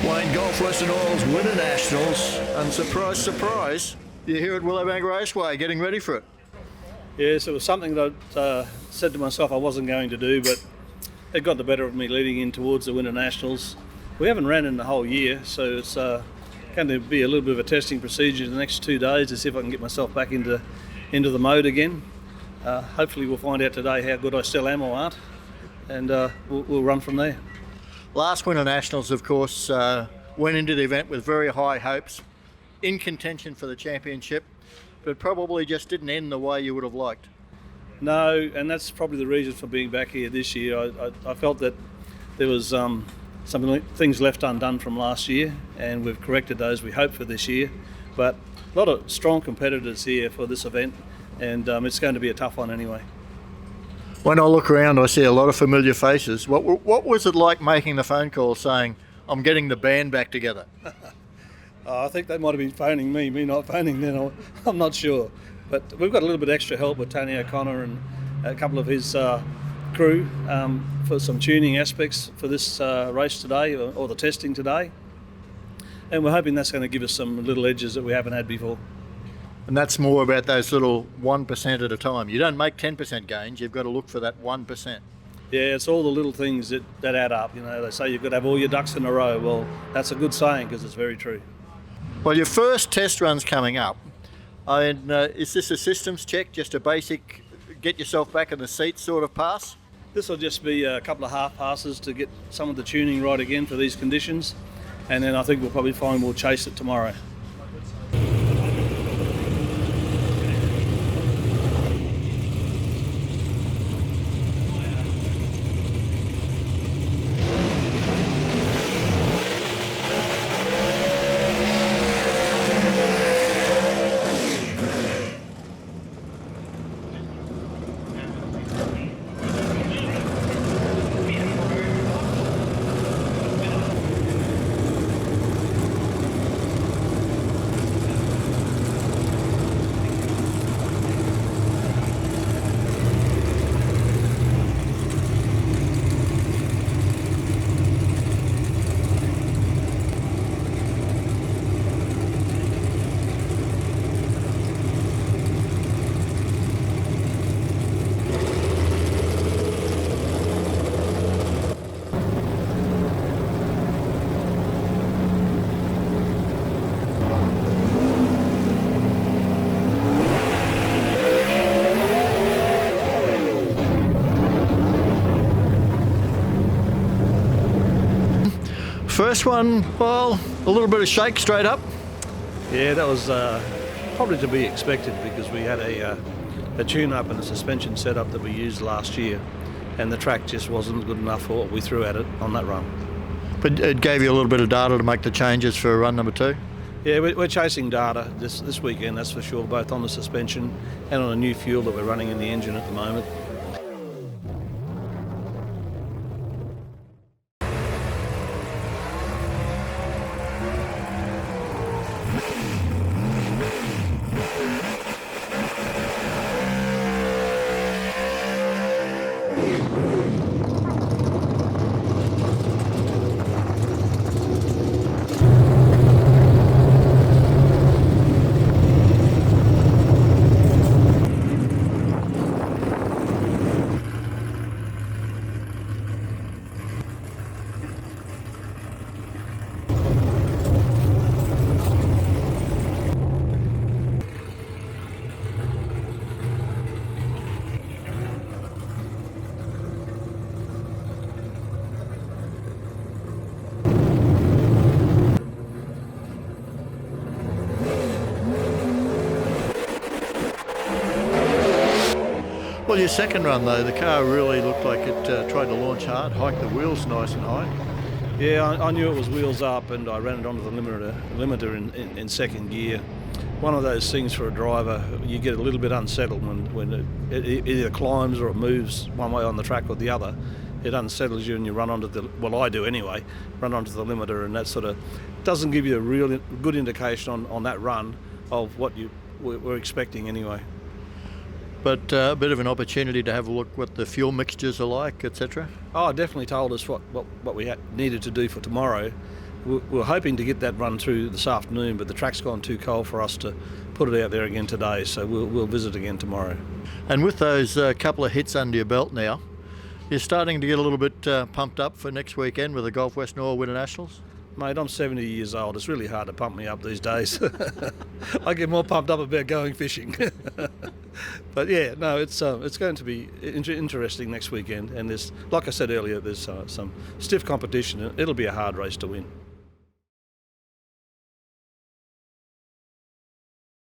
Wayne, Gulf Western Oil's Winternationals, and surprise, surprise, you're here at Willowbank Raceway getting ready for it. Yes, it was something that I said to myself I wasn't going to do, but it got the better of me leading in towards the Winternationals. We haven't ran in the whole year, so it's going to be a little bit of a testing procedure in the next 2 days to see if I can get myself back into the mode again. Hopefully we'll find out today how good I still am or aren't, and we'll run from there. Last Winternationals, of course, went into the event with very high hopes, in contention for the championship, but probably just didn't end the way you would have liked. No, and that's probably the reason for being back here this year. I felt that there was some things left undone from last year, and we've corrected those, we hope, for this year. But a lot of strong competitors here for this event, and it's going to be a tough one anyway. When I look around, I see a lot of familiar faces. What was it like making the phone call saying, I'm getting the band back together? I think they might have been phoning me not phoning them, I'm not sure. But we've got a little bit extra help with Tony O'Connor and a couple of his crew for some tuning aspects for this race today, or the testing today. And we're hoping that's going to give us some little edges that we haven't had before. And that's more about those little 1% at a time. You don't make 10% gains, you've got to look for that 1%. Yeah, it's all the little things that add up. You know, they say you've got to have all your ducks in a row. Well, that's a good saying because it's very true. Well, your first test run's coming up. And is this a systems check, just a basic get yourself back in the seat sort of pass? This will just be a couple of half passes to get some of the tuning right again for these conditions. And then I think we'll probably find we'll chase it tomorrow. First one, well, a little bit of shake straight up. Yeah, that was probably to be expected because we had a tune-up and a suspension setup that we used last year, and the track just wasn't good enough for what we threw at it on that run. But it gave you a little bit of data to make the changes for run number 2? Yeah, we're chasing data this weekend, that's for sure, both on the suspension and on a new fuel that we're running in the engine at the moment. Well, your second run though, the car really looked like it tried to launch hard, hiked the wheels nice and high. Yeah, I knew it was wheels up, and I ran it onto the limiter in second gear. One of those things for a driver, you get a little bit unsettled when it either climbs or it moves one way on the track or the other. It unsettles you and you run onto the, well I do anyway, run onto the limiter, and that sort of doesn't give you a real good indication on that run of what you were expecting anyway. But a bit of an opportunity to have a look what the fuel mixtures are like, etc. Oh, it definitely told us what we needed to do for tomorrow, we're hoping to get that run through this afternoon, but the track's gone too cold for us to put it out there again today, so we'll visit again tomorrow. And with those couple of hits under your belt now, you're starting to get a little bit pumped up for next weekend with the Gulf Western Oil Winternationals? Mate, I'm 70 years old. It's really hard to pump me up these days. I get more pumped up about going fishing. But yeah, no, it's going to be interesting next weekend. And there's, like I said earlier, there's some stiff competition. It'll be a hard race to win.